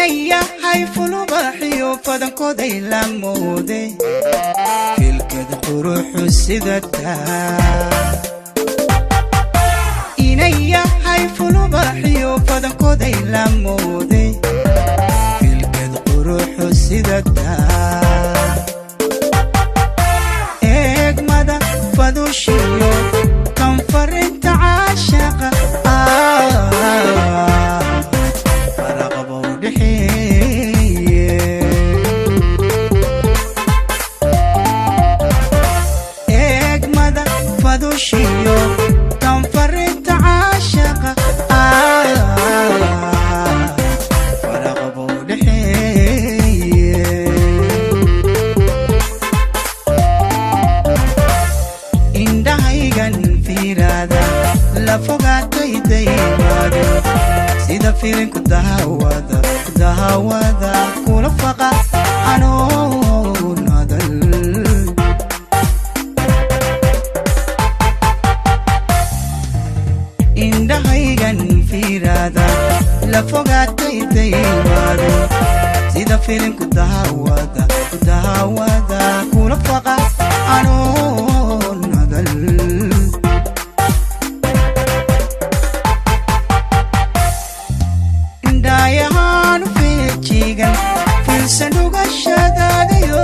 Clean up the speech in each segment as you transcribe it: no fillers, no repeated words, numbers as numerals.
inaya hay fulubaxiyo fadankooday la mooday filkada quruxu sidataa inaya hay fulubaxiyo fadankooday la mooday filkada quruxu sidataa eegmada fadushiyo kan farinta caashaqa فدوشيو تنفرت عاشقة فرغبو لحيه إندهيغن في رادا لفوقاتي ديمادو سيدا فيلن كدهاوادا كل فقا عنو نادل indahaygan fiirada la fogaatay daymaado sida filimku dahawada kula faqa anoo nadal indayahan feejigan filsanuga shadaadayo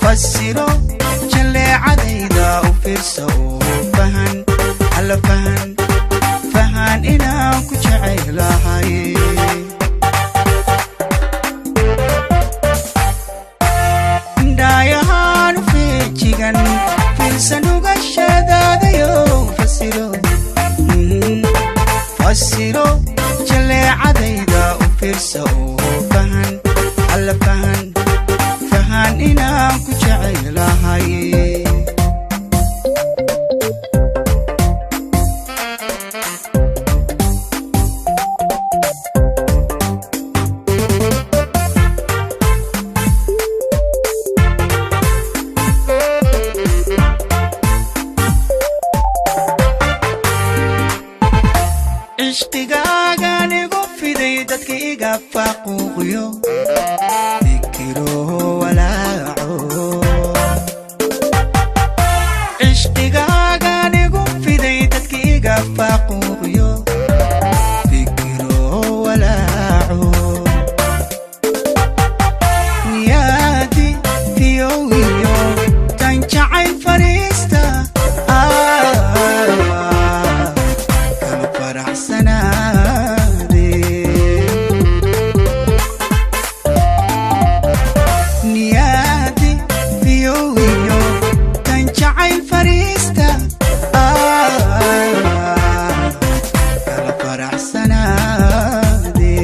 fasiro jaleecadayda u fiirso فهان إنا كجعي لهاي دايهان في جيغان في السنوغ الشداد يو فسيرو جلي عديدا وفرسو فهان إنا كجعي لهاي ishqigaagan igu fiday dadka iga faaquuqyo fikiro walaaco ishqigaagan igu fiday dadka iga faaquuqyo fikiro walaaco niyaadi fiyowiyo tan jacayl fariista نيادي فيويو تنجعي الفريستا كلا فرح سنادي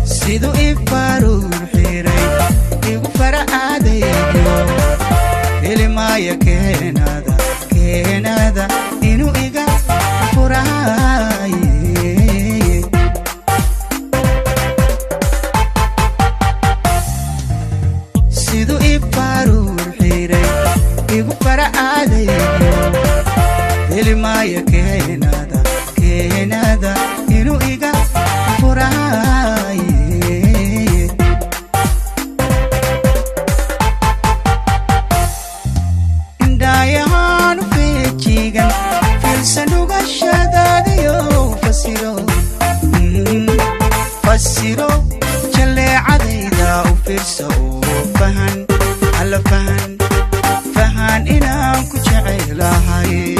سيدو إفارو الحيري إيقو فرح آديو إلي ما يكينادا إنو إيقا فراي سيدو إفارو الحيري إيقو فرح آديو إلي ما يكينادا إنو إيقا فراي دايهان فيجيغن فيلسنوغ الشداديو فسيرو جلي عديدا وفرسو فهان إنا كجعي لهاي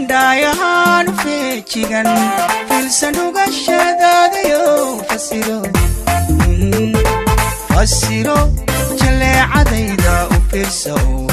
دايهان فيجيغن فيلسنوغ الشداديو فسيرو جلي عديدا وفرسو